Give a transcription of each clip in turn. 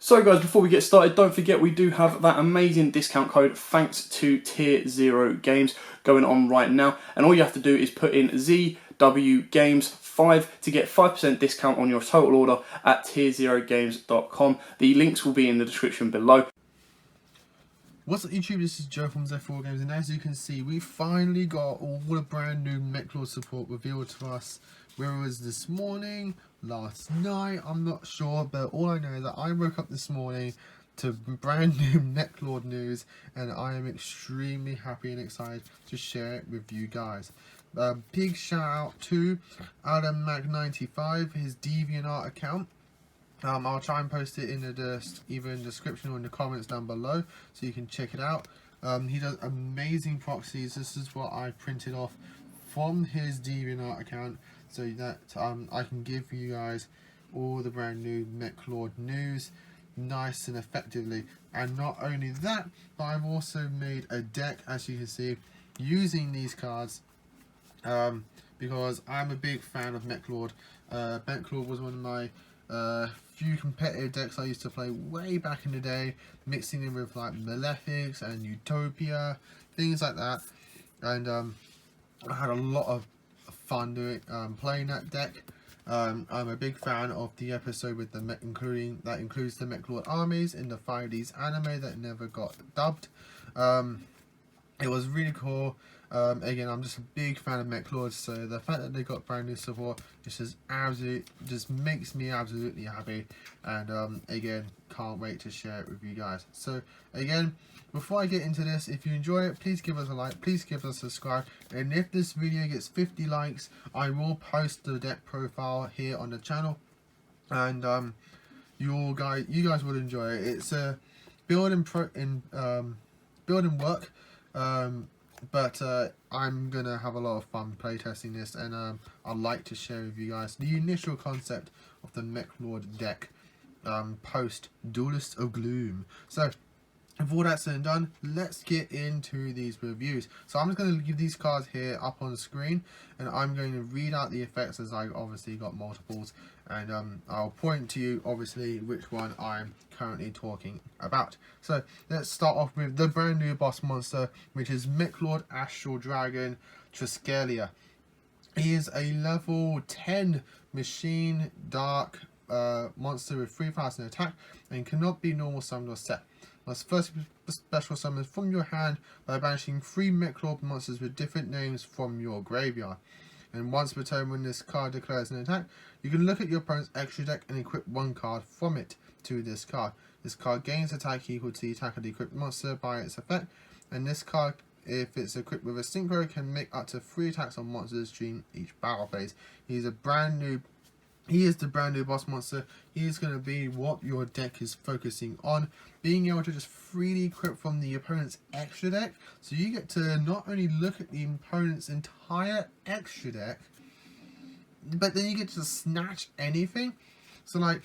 So guys, before we get started, don't forget we do have that amazing discount code thanks to Tier 0 Games going on right now. And all you have to do is put in ZW Games 5 to get 5% discount on your total order at tier0games.com. The links will be in the description below. What's up YouTube, this is Joe from Z4 Games, and as you can see, we finally got all the brand new mekllord support revealed to us. Where it was this morning, last night, I'm not sure, but all I know is that I woke up this morning to brand new mekllord news, and I am extremely happy and excited to share it with you guys. Big shout out to AdamMac95, his DeviantArt account. I'll try and post it in either in the description or in the comments down below so you can check it out. He does amazing proxies. This is what I printed off from his DeviantArt account so that I can give you guys all the brand new mekllord news nice and effectively. And not only that, but I've also made a deck, as you can see, using these cards because I'm a big fan of mekllord. Mekllord was one of my few competitive decks I used to play way back in the day, mixing in with like Malefics and Utopia, things like that, and I had a lot of fun doing playing that deck. I'm a big fan of the episode with the includes the mekllord armies in the 5Ds anime that never got dubbed. It was really cool. Again, I'm just a big fan of mekllord, so the fact that they got brand new support just makes me absolutely happy, and again, can't wait to share it with you guys. So again, before I get into this, if you enjoy it, please give us a like, please give us a subscribe, and if this video gets 50 likes, I will post the deck profile here on the channel, and you guys will enjoy it. It's a building work. But I'm gonna have a lot of fun playtesting this, and I'd like to share with you guys the initial concept of the mekllord deck post Duelist of Gloom. So with all that said and done, let's get into these reviews. So I'm just going to give these cards here up on the screen, and I'm going to read out the effects as I obviously got multiples, and I'll point to you obviously which one I'm currently talking about. So let's start off with the brand new boss monster, which is mekllord Astral Dragon Triskalia. He is a level 10 machine dark monster with 3000 attack and cannot be normal summoned or set. Must first special summon from your hand by banishing 3 mekllord monsters with different names from your graveyard. And once per turn, when this card declares an attack, you can look at your opponent's extra deck and equip one card from it to this card. This card gains attack equal to the attack of the equipped monster by its effect, and this card, if it's equipped with a synchro, can make up to 3 attacks on monsters during each battle phase. He is the brand new boss monster. He is going to be what your deck is focusing on, being able to just freely equip from the opponent's extra deck. So you get to not only look at the opponent's entire extra deck, but then you get to snatch anything. So like,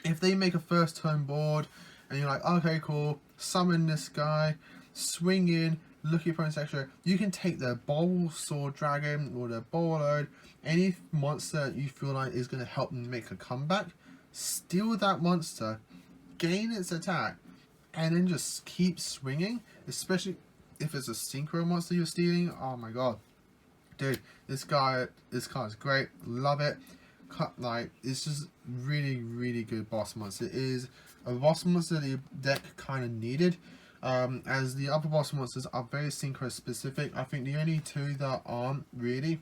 if they make a first turn board, and you're like, okay, cool, summon this guy, swing in, look at your opponent's extra, you can take the Bowl Sword Dragon or the Bowl, any monster that you feel like is going to help them make a comeback, steal that monster, gain its attack, and then just keep swinging, especially if it's a synchro monster you're stealing. Oh my god. Dude, this card is great. Love it. Like, it's just really good boss monster. It is a boss monster the deck kind of needed. As the other boss monsters are very synchro specific. I think the only two that aren't really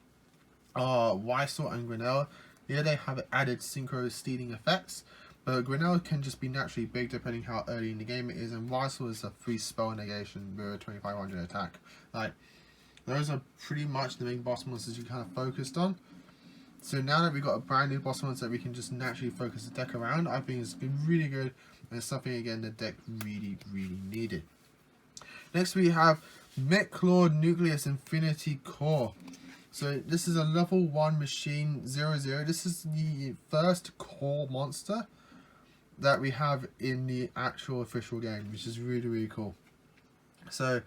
are Wysort and Grinnell. Here they have added synchro stealing effects, but Grinnell can just be naturally big depending how early in the game it is, and Wysort is a free spell negation with a 2500 attack. Like, those are pretty much the main boss monsters you kind of focused on. So now that we've got a brand new boss monster that we can just naturally focus the deck around, I think it's been really good, and it's something again the deck really needed. Next we have mekllord Nucleus Infinity Core. So this is a level 1 machine 0/0. This is the first core monster that we have in the actual official game, which is really cool. So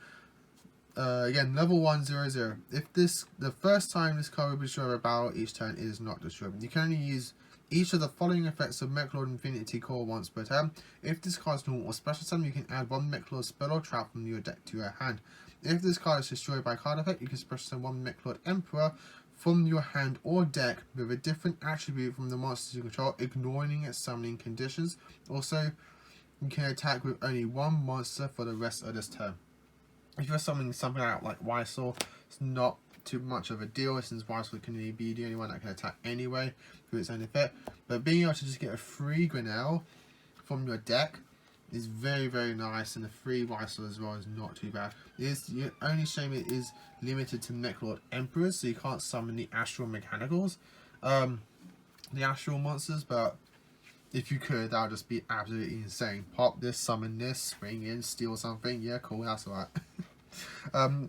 again, level 100. If the first time this card will be destroyed by battle, each turn it is not destroyed. You can only use each of the following effects of mekllord Infinity Core once per turn. If this card is normal or special summon, you can add one mekllord spell or trap from your deck to your hand. If this card is destroyed by card effect, you can special summon one mekllord Emperor from your hand or deck with a different attribute from the monsters you control, ignoring its summoning conditions. Also, you can attack with only one monster for the rest of this turn. If you're summoning something out like Yugioh, it's not too much of a deal since Yugioh can only be the only one that can attack anyway through its own effect. But being able to just get a free Grinnell from your deck is very, very nice, and the free Yugioh as well is not too bad. The only shame it is limited to mekllord Emperors, so you can't summon the Astral Mechanicals, the Astral monsters, but if you could, that would just be absolutely insane. Pop this, summon this, swing in, steal something. Yeah, cool, that's alright.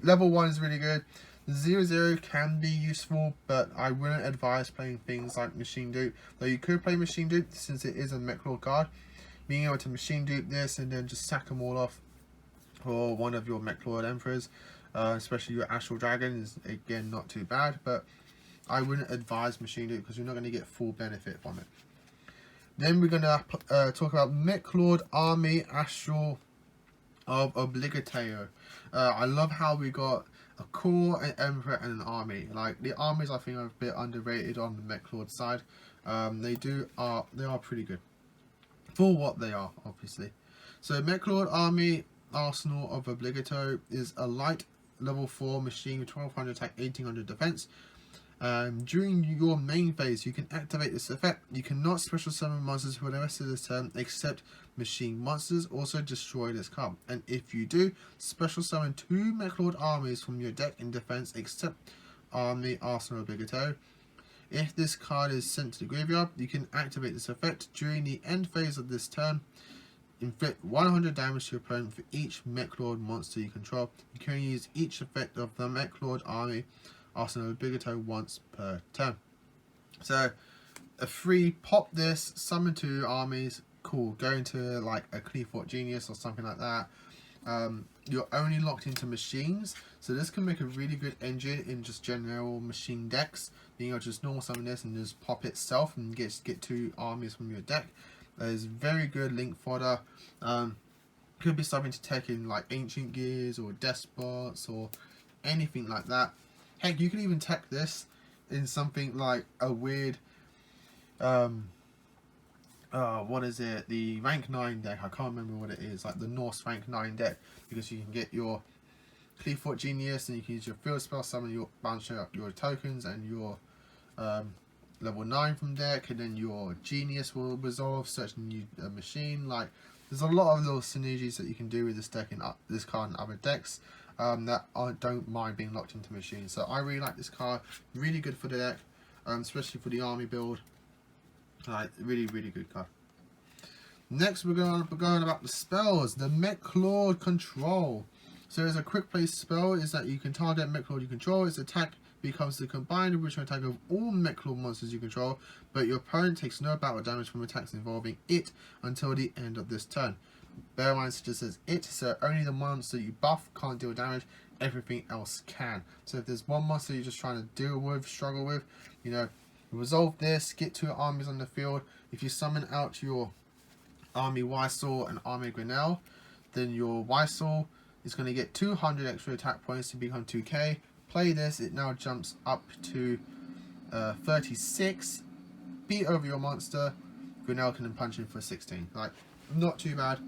Level 1 is really good. 0-0 can be useful, but I wouldn't advise playing things like Machine Dupe. Though you could play Machine Dupe since it is a mekllord card. Being able to Machine Dupe this and then just sack them all off for one of your mekllord Emperors, especially your Astral Dragon, is again not too bad. But I wouldn't advise Machine Dupe because you're not going to get full benefit from it. Then we're going to talk about mekllord Army Astral of Obligatio. I love how we got a core, an emperor, and an army. Like, the armies I think are a bit underrated on the mekllord side. They are pretty good for what they are, obviously. So mekllord Army Arsenal of Obligatio is a light level 4 machine with 1200 attack, 1800 defense. During your main phase, you can activate this effect. You cannot special summon monsters for the rest of this turn except machine monsters. Also destroy this card. And if you do, special summon 2 mekllord armies from your deck in defense except Army Arsenal Obligatio. If this card is sent to the graveyard, you can activate this effect during the end phase of this turn. Inflict 100 damage to your opponent for each mekllord monster you control. You can use each effect of the mekllord army Arsenal Obligatio once per turn. So a free pop this, summon 2 armies, cool. Go into like a Qliphort Genius or something like that. You're only locked into machines, so this can make a really good engine in just general machine decks. Being able to just normal summon this and just pop itself and get 2 armies from your deck. That is very good link fodder. Could be something to take in like Ancient Gears or Despots or anything like that. Heck, you can even tech this in something like a weird, what is it? The rank 9 deck. I can't remember what it is. Like the Norse rank 9 deck, because you can get your Qliphort Genius and you can use your field spell, summon your bounce up your tokens and your level 9 from deck, and then your Genius will resolve, search a new machine. Like, there's a lot of little synergies that you can do with this deck and this card and other decks. That I don't mind being locked into machines. So I really like this card. Really good for the deck, especially for the army build. Like, really, really good card. Next, we're going about the spells. The mekllord Control. So as a quick play spell is that you can target mekllord you control. Its attack becomes the combined original attack of all mekllord monsters you control, but your opponent takes no battle damage from attacks involving it until the end of this turn. Bear in mind, it just says it, so only the monster you buff can't deal damage, everything else can. So if there's one monster you're just trying to deal with, struggle with, you know, resolve this, get 2 armies on the field. If you summon out your army Yugioh and army Grinnell, then your Yugioh is going to get 200 extra attack points to become 2k. Play this, it now jumps up to 36. Beat over your monster, Grinnell can then punch in for 16. Like, not too bad.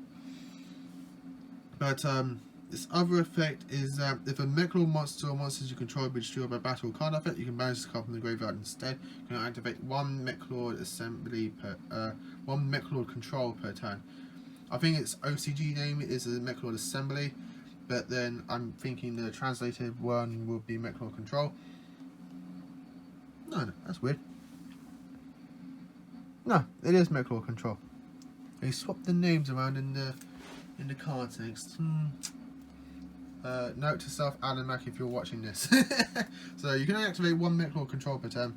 But this other effect is that if a mekllord monster or monsters you control be destroyed by battle card effect, you can banish this card from the graveyard instead. You can activate 1 mekllord assembly per 1 mekllord control per turn. I think its OCG name is a mekllord assembly, but then I'm thinking the translated one will be mekllord control. No, that's weird. No, it is mekllord control. They swapped the names around in the context. Note to self, Alan Mack, if you're watching this. So you can activate 1 mekllord control per turn.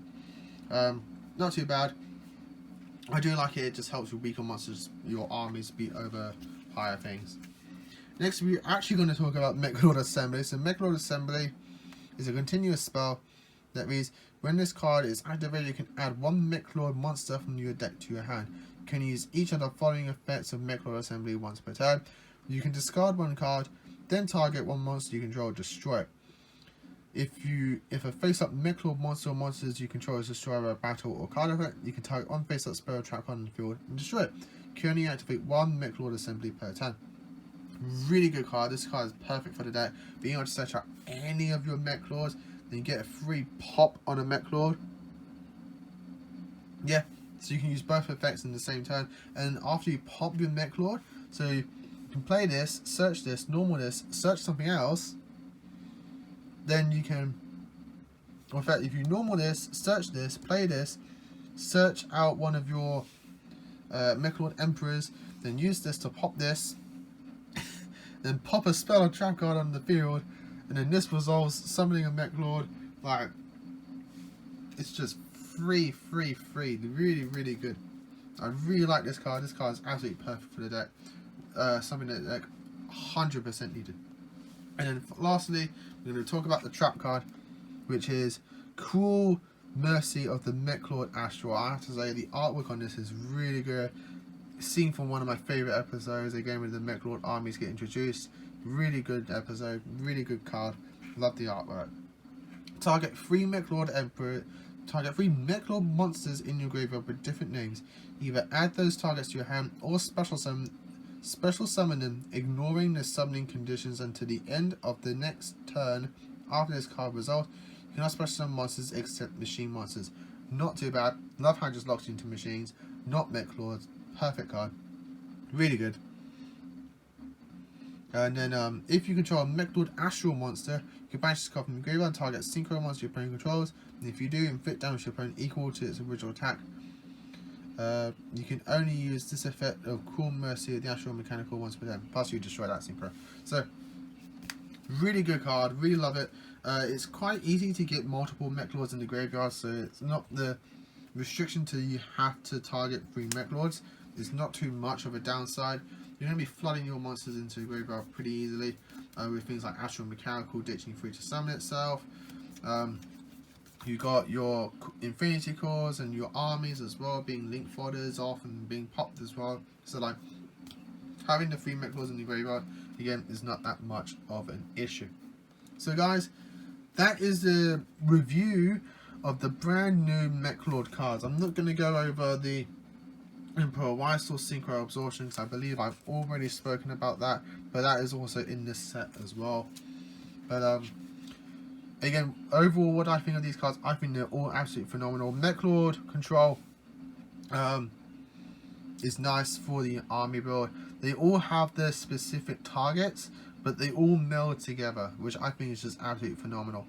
Not too bad. I do like it. It just helps with weaker monsters, your armies beat over higher things. Next, we're actually going to talk about mekllord assembly. So mekllord assembly is a continuous spell that means when this card is activated, you can add one mekllord monster from your deck to your hand. You can use each of the following effects of mekllord assembly once per turn. You can discard one card, then target one monster you control, destroy it. If a face-up mekllord monster or monsters you control is destroyed by a battle or card effect, you can target one face-up spell trap card on the field and destroy it. You can only activate one mekllord assembly per turn. Really good card. This card is perfect for the deck. Being able to search out any of your mekllords, then you get a free pop on a mekllord. Yeah, so you can use both effects in the same turn. And after you pop your mekllord, so you can play this, normal this, search something else. Then you can, or in fact, if you normal this, search this, play this, search out one of your mekllord emperors, then use this to pop this, then pop a spell or trap card on the field, and then this resolves summoning a mekllord. Like, it's just free. Really, really good. I really like this card. This card is absolutely perfect for the deck. Something that the deck 100% needed. And then lastly, we're going to talk about the trap card, which is Cruel Mercy of the Mekklord Astral. I have to say, the artwork on this is really good. Seen from one of my favourite episodes, again with the Mekklord armies get introduced. Really good episode, really good card. Love the artwork. Target 3 Mekklord Emperor. Target 3 Mekklord monsters in your graveyard with different names. Either add those targets to your hand or special summon them, ignoring the summoning conditions until the end of the next turn. After this card resolves, you cannot special summon monsters except machine monsters. Not too bad. Love how it just locks you into machines, not mekklords. Perfect card. Really good. And then if you control a Mekllord Astral monster, you can banish this card from the graveyard and target synchro monster your opponent controls. And if you do, inflict damage to your opponent equal to its original attack. You can only use this effect of Cruel Mercy of the Astral Mechanical once per turn. Plus you destroy that synchro. So, really good card. Really love it. It's quite easy to get multiple mekklords in the graveyard, so it's not the restriction to you have to target 3 mekklords. It's not too much of a downside. You're going to be flooding your monsters into the graveyard pretty easily with things like Astral Mechanical ditching free to summon itself. You got your Infinity Cores and your armies as well being link fodders off and being popped as well. So like having the 3 mekklords in the graveyard again is not that much of an issue. So guys, that is the review of the brand new mekklord cards. I'm not going to go over the Emperor Wysel Synchro Absorption because I believe I've already spoken about that, but that is also in this set as well. But again, overall, what I think of these cards, I think they're all absolutely phenomenal. Mekklord Control is nice for the army build. They all have their specific targets, but they all meld together, which I think is just absolutely phenomenal,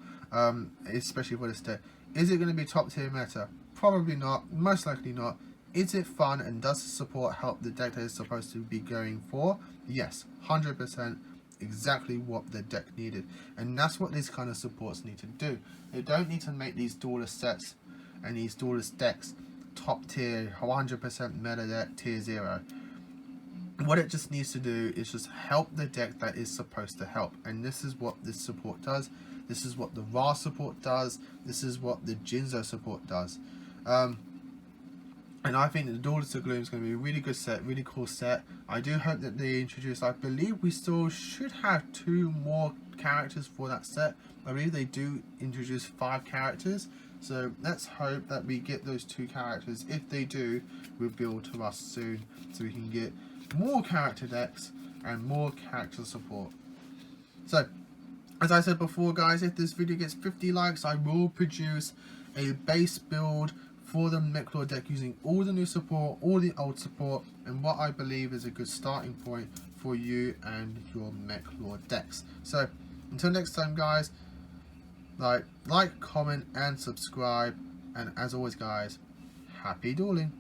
especially for this deck. Is it going to be top tier meta? Probably not, most likely not. Is it fun and does the support help the deck that it's supposed to be going for? Yes, 100%. Exactly what the deck needed, and that's what these kind of supports need to do. They don't need to make these duelist sets and these duelist decks top tier 100% meta deck tier 0. What it just needs to do is just help the deck that is supposed to help, and this is what this support does. This is what the Ra support does. This is what the Jinzo support does. And I think the Duelist of Gloom is going to be a really good set, really cool set. I do hope that they introduce, I believe we still should have 2 more characters for that set. I believe they do introduce 5 characters. So let's hope that we get those 2 characters. If they do, reveal to us soon. So we can get more character decks and more character support. So, as I said before guys, if this video gets 50 likes, I will produce a base build for the mekklord deck using all the new support, all the old support, and what I believe is a good starting point for you and your mekklord decks. So until next time guys, like, comment and subscribe, and as always guys, happy dueling.